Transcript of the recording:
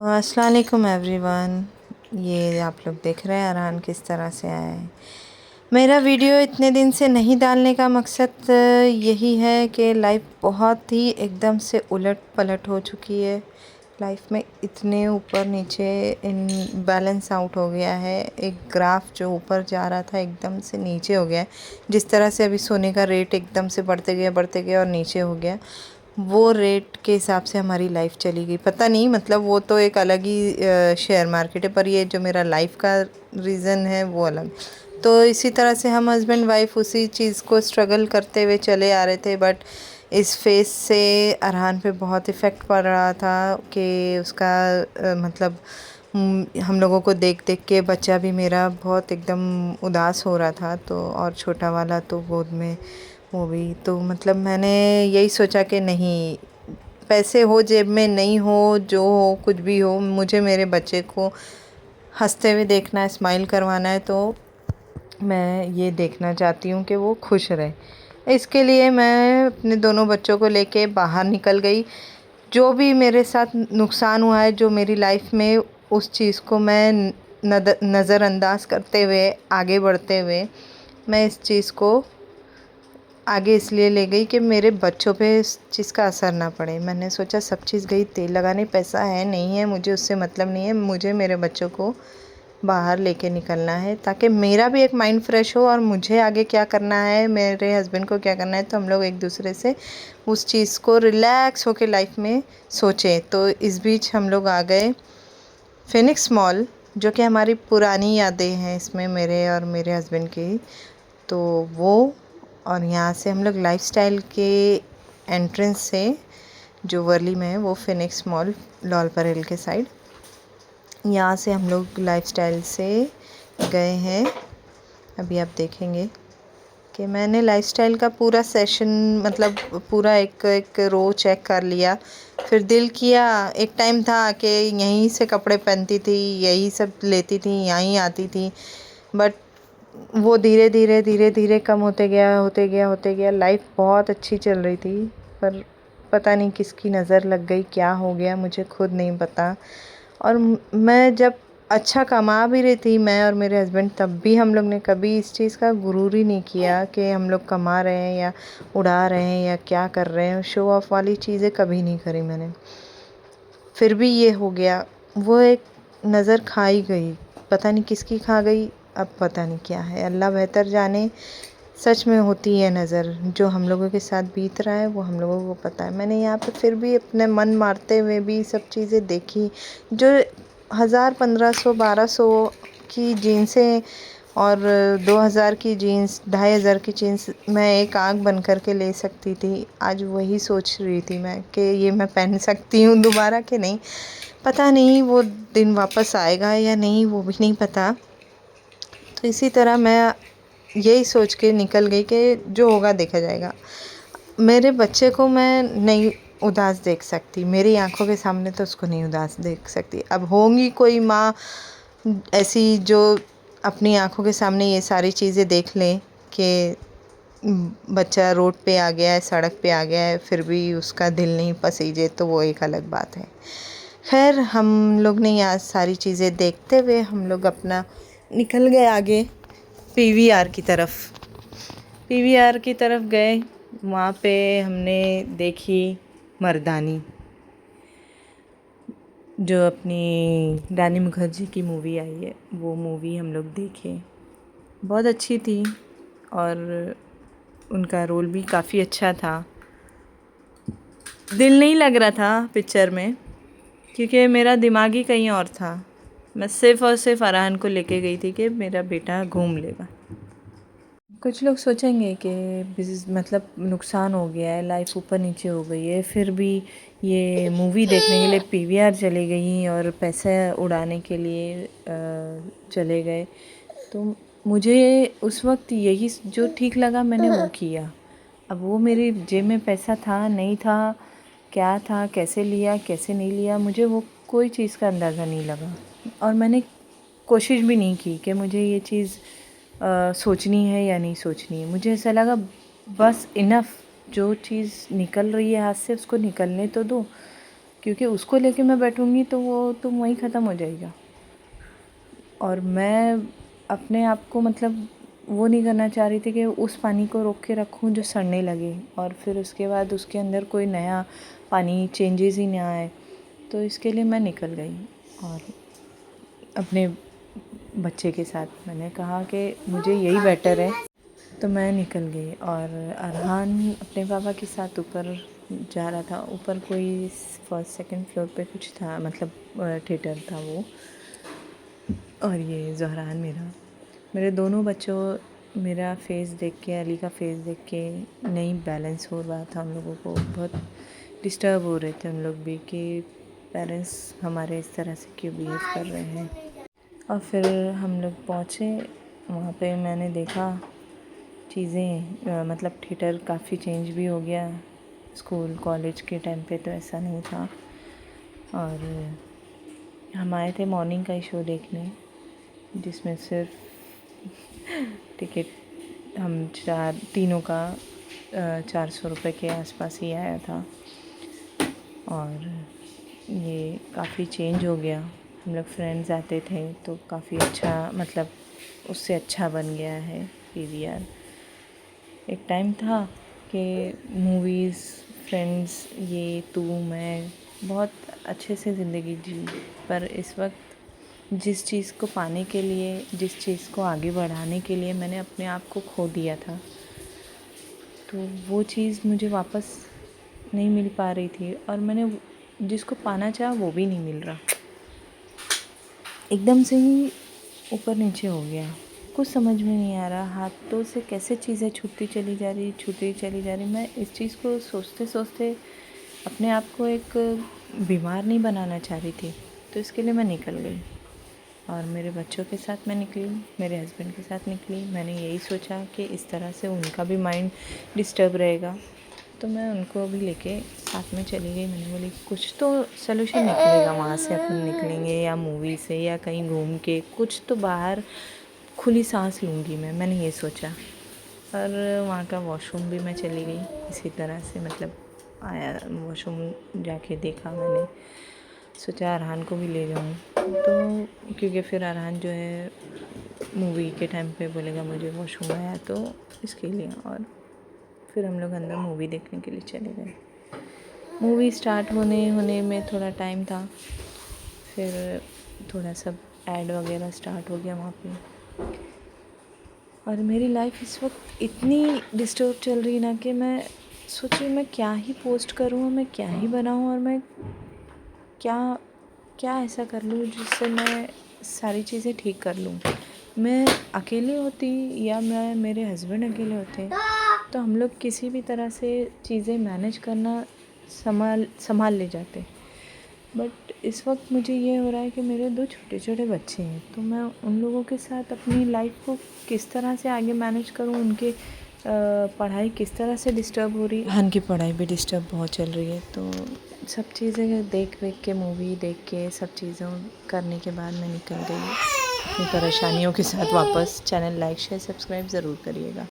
अस्सलाम वालेकुम एवरीवन। ये आप लोग देख रहे हैं अरहान किस तरह से आया है। मेरा वीडियो इतने दिन से नहीं डालने का मकसद यही है कि लाइफ बहुत ही एकदम से उलट पलट हो चुकी है। लाइफ में इतने ऊपर नीचे इन बैलेंस आउट हो गया है। एक ग्राफ जो ऊपर जा रहा था एकदम से नीचे हो गया है। जिस तरह से अभी सोने का रेट एकदम से बढ़ते गया और नीचे हो गया, वो रेट के हिसाब से हमारी लाइफ चली गई। पता नहीं, मतलब वो तो एक अलग ही शेयर मार्केट है, पर ये जो मेरा लाइफ का रीज़न है वो अलग। तो इसी तरह से हम हस्बैंड वाइफ उसी चीज़ को स्ट्रगल करते हुए चले आ रहे थे। बट इस फेस से अरहान पे बहुत इफ़ेक्ट पड़ रहा था कि उसका मतलब हम लोगों को देख देख के बच्चा भी मेरा बहुत एकदम उदास हो रहा था। तो और छोटा वाला तो गोद में, वो भी। तो मतलब मैंने यही सोचा कि नहीं, पैसे हो जेब में नहीं हो, जो हो कुछ भी हो, मुझे मेरे बच्चे को हंसते हुए देखना है, स्माइल करवाना है। तो मैं ये देखना चाहती हूँ कि वो खुश रहे। इसके लिए मैं अपने दोनों बच्चों को लेके बाहर निकल गई। जो भी मेरे साथ नुकसान हुआ है, जो मेरी लाइफ में, उस चीज़ को मैं नज़रअंदाज करते हुए आगे बढ़ते हुए मैं इस चीज़ को आगे इसलिए ले गई कि मेरे बच्चों पे इस चीज़ का असर ना पड़े। मैंने सोचा सब चीज़ गई, तेल लगाने पैसा है नहीं है, मुझे उससे मतलब नहीं है। मुझे मेरे बच्चों को बाहर लेके निकलना है ताकि मेरा भी एक माइंड फ्रेश हो और मुझे आगे क्या करना है, मेरे हस्बैंड को क्या करना है, तो हम लोग एक दूसरे से उस चीज़ को रिलैक्स होके लाइफ में सोचें। तो इस बीच हम लोग आ गए फिनिक्स मॉल, जो कि हमारी पुरानी यादें हैं इसमें, मेरे और मेरे हस्बैंड की। तो वो, और यहाँ से हम लोग लाइफस्टाइल के एंट्रेंस से, जो वर्ली में है, वो फिनिक्स मॉल लॉल हिल के साइड, यहाँ से हम लोग लाइफस्टाइल से गए हैं। अभी आप देखेंगे कि मैंने लाइफस्टाइल का पूरा सेशन, मतलब पूरा एक एक रो चेक कर लिया। फिर दिल किया, एक टाइम था कि यहीं से कपड़े पहनती थी, यही सब लेती थी, यहीं आती थी। बट वो धीरे धीरे धीरे धीरे कम होते गया। लाइफ बहुत अच्छी चल रही थी, पर पता नहीं किसकी नज़र लग गई, क्या हो गया मुझे खुद नहीं पता। और मैं जब अच्छा कमा भी रही थी, मैं और मेरे हस्बैंड, तब भी हम लोग ने कभी इस चीज़ का गुरूर ही नहीं किया कि हम लोग कमा रहे हैं या उड़ा रहे हैं या क्या कर रहे हैं। शो ऑफ़ वाली चीज़ें कभी नहीं करी मैंने। फिर भी ये हो गया। वो एक नज़र खा ही गई, पता नहीं किसकी खा गई, अब पता नहीं क्या है, अल्लाह बेहतर जाने। सच में होती है नज़र, जो हम लोगों के साथ बीत रहा है वो हम लोगों को पता है। मैंने यहाँ पे फिर भी अपने मन मारते हुए भी सब चीज़ें देखी। जो 1000, 1500, 1200 की जीन्सें और 2000 की जीन्स, 2500 की जीन्स मैं एक आँख बंद करके ले सकती थी, आज वही सोच रही थी मैं कि ये मैं पहन सकती हूँ दोबारा कि नहीं। पता नहीं वो दिन वापस आएगा या नहीं, वो भी नहीं पता। तो इसी तरह मैं यही सोच के निकल गई कि जो होगा देखा जाएगा। मेरे बच्चे को मैं नहीं उदास देख सकती, मेरी आंखों के सामने तो उसको नहीं उदास देख सकती। अब होंगी कोई माँ ऐसी जो अपनी आंखों के सामने ये सारी चीज़ें देख लें कि बच्चा रोड पे आ गया है, सड़क पे आ गया है, फिर भी उसका दिल नहीं पसीजे, तो वो एक अलग बात है। खैर, हम लोग ने यहाँ सारी चीज़ें देखते हुए हम लोग अपना निकल गए आगे पीवीआर की तरफ। पीवीआर की तरफ गए, वहाँ पे हमने देखी मर्दानी, जो अपनी रानी मुखर्जी की मूवी आई है, वो मूवी हम लोग देखे। बहुत अच्छी थी और उनका रोल भी काफ़ी अच्छा था। दिल नहीं लग रहा था पिक्चर में, क्योंकि मेरा दिमाग ही कहीं और था। मैं सिर्फ़ और सिर्फ अरहान को लेके गई थी कि मेरा बेटा घूम लेगा। कुछ लोग सोचेंगे कि मतलब नुकसान हो गया है, लाइफ ऊपर नीचे हो गई है, फिर भी ये मूवी देखने के लिए पीवीआर चली गई और पैसे उड़ाने के लिए चले गए। तो मुझे उस वक्त यही जो ठीक लगा मैंने वो किया। अब वो मेरी जेब में पैसा था नहीं था, क्या था, कैसे लिया कैसे नहीं लिया, मुझे वो कोई चीज़ का अंदाज़ा नहीं लगा। और मैंने कोशिश भी नहीं की कि मुझे ये चीज़ सोचनी है या नहीं सोचनी है। मुझे ऐसा लगा बस इनफ, जो चीज़ निकल रही है हाथ से उसको निकलने तो दो। क्योंकि उसको लेके मैं बैठूँगी तो वो तो वहीं ख़त्म हो जाएगा। और मैं अपने आप को मतलब वो नहीं करना चाह रही थी कि उस पानी को रोक के रखूँ जो सड़ने लगे और फिर उसके बाद उसके अंदर कोई नया पानी चेंजेस ही ना आए। तो इसके लिए मैं निकल गई और अपने बच्चे के साथ मैंने कहा कि मुझे यही बेटर है। तो मैं निकल गई और अरहान अपने पापा के साथ ऊपर जा रहा था। ऊपर कोई फर्स्ट सेकंड फ्लोर पे कुछ था, मतलब थिएटर था वो। और ये ज़हरान मेरे दोनों बच्चों मेरा फेस देख के, अली का फेस देख के नहीं बैलेंस हो रहा था। उन लोगों को बहुत डिस्टर्ब हो रहे थे उन लोग भी कि पेरेंट्स हमारे इस तरह से क्यों बिहेव कर रहे हैं। और फिर हम लोग पहुँचे वहाँ पे, मैंने देखा चीज़ें, मतलब थिएटर काफ़ी चेंज भी हो गया। स्कूल कॉलेज के टाइम पे तो ऐसा नहीं था। और हम आए थे मॉर्निंग का ही शो देखने, जिसमें सिर्फ टिकट हम तीनों का 400 रुपये के आसपास ही आया था। और ये काफ़ी चेंज हो गया। हम लोग फ्रेंड्स आते थे तो काफ़ी अच्छा, मतलब उससे अच्छा बन गया है पीवीआर। एक टाइम था कि मूवीज़, फ्रेंड्स, ये तू मैं बहुत अच्छे से ज़िंदगी जी, पर इस वक्त जिस चीज़ को पाने के लिए, जिस चीज़ को आगे बढ़ाने के लिए मैंने अपने आप को खो दिया था, तो वो चीज़ मुझे वापस नहीं मिल पा रही थी। और मैंने जिसको पाना चाहा वो भी नहीं मिल रहा। एकदम से ही ऊपर नीचे हो गया, कुछ समझ में नहीं आ रहा। हाथों से कैसे चीज़ें छूटती चली जा रही। मैं इस चीज़ को सोचते सोचते अपने आप को एक बीमार नहीं बनाना चाह रही थी। तो इसके लिए मैं निकल गई और मेरे बच्चों के साथ मैं निकली, मेरे हस्बैंड के साथ निकली। मैंने यही सोचा कि इस तरह से उनका भी माइंड डिस्टर्ब रहेगा, तो मैं उनको भी लेके साथ में चली गई। मैंने बोली कुछ तो सलूशन निकलेगा वहाँ से, अपन निकलेंगे या मूवी से या कहीं घूम के कुछ तो बाहर खुली सांस लूँगी मैंने ये सोचा। और वहाँ का वॉशरूम भी मैं चली गई इसी तरह से, मतलब आया वॉशरूम जाके देखा, मैंने सोचा अरहान को भी ले जाऊँ। तो क्योंकि फिर अरहान जो है मूवी के टाइम पे बोलेगा मुझे वॉशरूम आया, तो इसके लिए। और फिर हम लोग अंदर मूवी देखने के लिए चले गए। मूवी स्टार्ट होने में थोड़ा टाइम था, फिर थोड़ा सा ऐड वगैरह स्टार्ट हो गया वहाँ पे। और मेरी लाइफ इस वक्त इतनी डिस्टर्ब चल रही ना कि मैं सोची मैं क्या ही पोस्ट करूँ, मैं क्या ही बनाऊँ, और मैं क्या क्या ऐसा कर लूँ जिससे मैं सारी चीज़ें ठीक कर लूँ। मैं अकेली होती या मेरे हस्बैंड अकेले होते तो हम लोग किसी भी तरह से चीज़ें मैनेज करना संभाल ले जाते। बट इस वक्त मुझे ये हो रहा है कि मेरे 2 छोटे छोटे बच्चे हैं, तो मैं उन लोगों के साथ अपनी लाइफ को किस तरह से आगे मैनेज करूँ। उनके पढ़ाई किस तरह से डिस्टर्ब हो रही है, हन की पढ़ाई भी डिस्टर्ब बहुत चल रही है। तो सब चीज़ें देख के, मूवी देख के, सब चीज़ों करने के बाद मैं निकल गई अपनी परेशानियों के साथ वापस। चैनल लाइक शेयर सब्सक्राइब ज़रूर करिएगा।